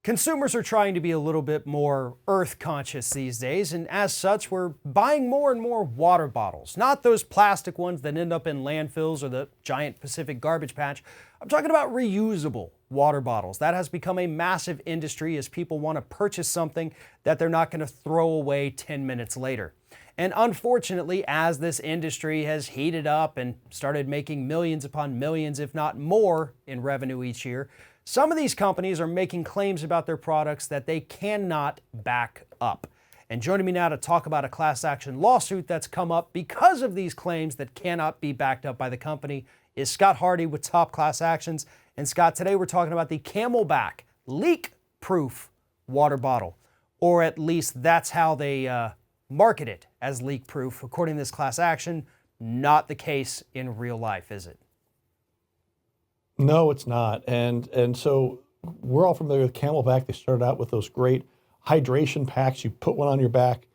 Consumers are trying to be a little bit more earth conscious these days, and as such, we're buying more and more water bottles. Not those plastic ones that end up in landfills or the giant Pacific garbage patch. I'm talking about reusable water bottles. That has become a massive industry as people want to purchase something that they're not going to throw away 10 minutes later. And unfortunately, as this industry has heated up and started making millions upon millions, if not more, in revenue each year, some of these companies are making claims about their products that they cannot back up. And joining me now to talk about a class action lawsuit that's come up because of these claims that cannot be backed up by the company is Scott Hardy with Top Class Actions. And Scott, today we're talking about the CamelBak leak-proof water bottle, or at least that's how they market it, as leak-proof. According to this class action, not the case in real life, is it? No, it's not. And so we're all familiar with CamelBak. They started out with those great hydration packs. You put one on your back,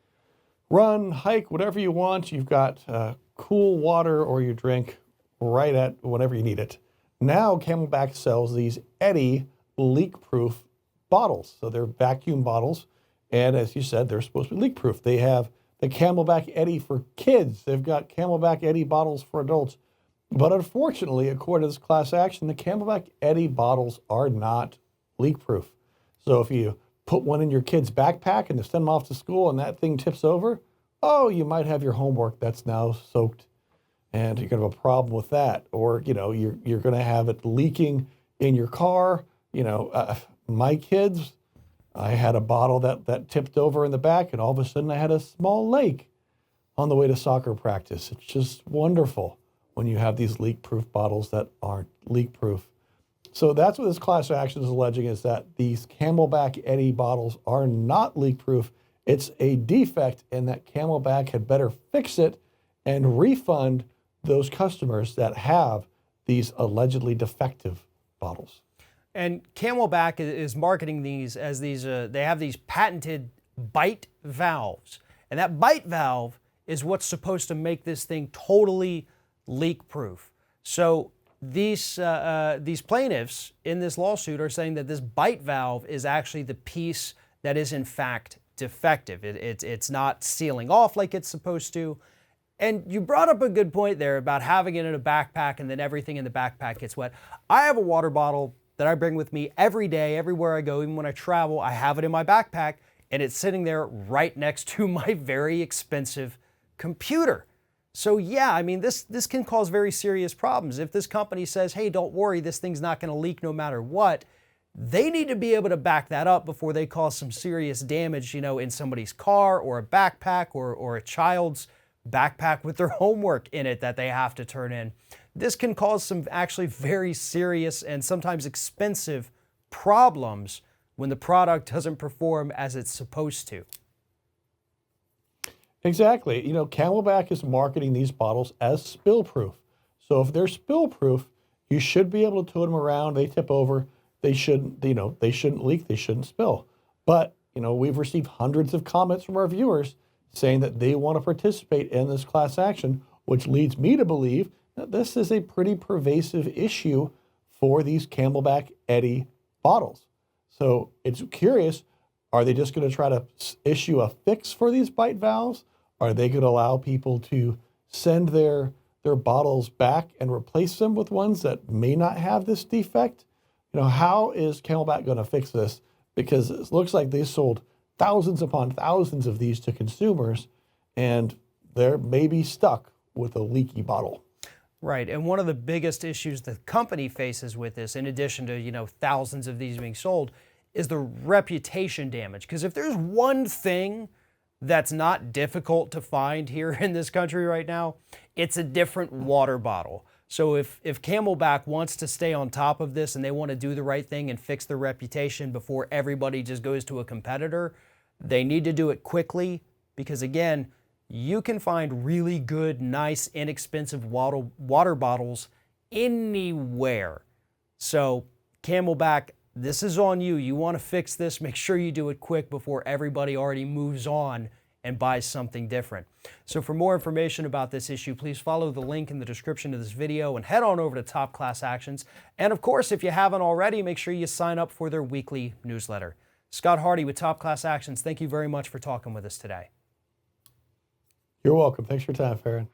run, hike, whatever you want. You've got cool water or you drink right at whenever you need it. Now CamelBak sells these Eddy leak-proof bottles. So they're vacuum bottles. And as you said, they're supposed to be leak-proof. They have the CamelBak Eddy for kids. They've got CamelBak Eddy bottles for adults. But unfortunately, according to this class action, the CamelBak Eddy bottles are not leak-proof. So if you put one in your kid's backpack and they send them off to school and that thing tips over, oh, you might have your homework that's now soaked and you're going to have a problem with that. Or, you're going to have it leaking in your car. My kids, I had a bottle that tipped over in the back and all of a sudden I had a small lake on the way to soccer practice. It's just wonderful when you have these leak-proof bottles that aren't leak-proof. So that's what this class action is alleging, is that these CamelBak Eddy bottles are not leak-proof. It's a defect and that CamelBak had better fix it and refund those customers that have these allegedly defective bottles. And CamelBak is marketing these as they have these patented bite valves. And that bite valve is what's supposed to make this thing totally leak-proof. So these plaintiffs in this lawsuit are saying that this bite valve is actually the piece that is in fact defective. It's not sealing off like it's supposed to. And you brought up a good point there about having it in a backpack and then everything in the backpack gets wet. I have a water bottle that I bring with me every day, everywhere I go, even when I travel. I have it in my backpack and it's sitting there right next to my very expensive computer. So yeah, I mean, this can cause very serious problems. If this company says, hey, don't worry, this thing's not going to leak no matter what, they need to be able to back that up before they cause some serious damage, in somebody's car or a backpack or a child's backpack with their homework in it that they have to turn in. This can cause some actually very serious and sometimes expensive problems when the product doesn't perform as it's supposed to. Exactly. CamelBak is marketing these bottles as spill-proof. So if they're spill-proof, you should be able to tote them around. They tip over. They shouldn't leak. They shouldn't spill. But, we've received hundreds of comments from our viewers saying that they want to participate in this class action, which leads me to believe that this is a pretty pervasive issue for these CamelBak Eddy bottles. So it's curious, are they just going to try to issue a fix for these bite valves? Are they going to allow people to send their bottles back and replace them with ones that may not have this defect? How is CamelBak going to fix this? Because it looks like they sold thousands upon thousands of these to consumers, and they're maybe stuck with a leaky bottle. Right, and one of the biggest issues the company faces with this, in addition to, thousands of these being sold, is the reputation damage. Because if there's one thing that's not difficult to find here in this country right now, it's a different water bottle. So if CamelBak wants to stay on top of this and they want to do the right thing and fix their reputation before everybody just goes to a competitor, they need to do it quickly because, again, you can find really good, nice, inexpensive water bottles anywhere. So CamelBak, this is on you. You want to fix this, make sure you do it quick before everybody already moves on and buys something different. So for more information about this issue, please follow the link in the description of this video and head on over to Top Class Actions. And of course, if you haven't already, make sure you sign up for their weekly newsletter. Scott Hardy with Top Class Actions, thank you very much for talking with us today. You're welcome. Thanks for your time, Farron.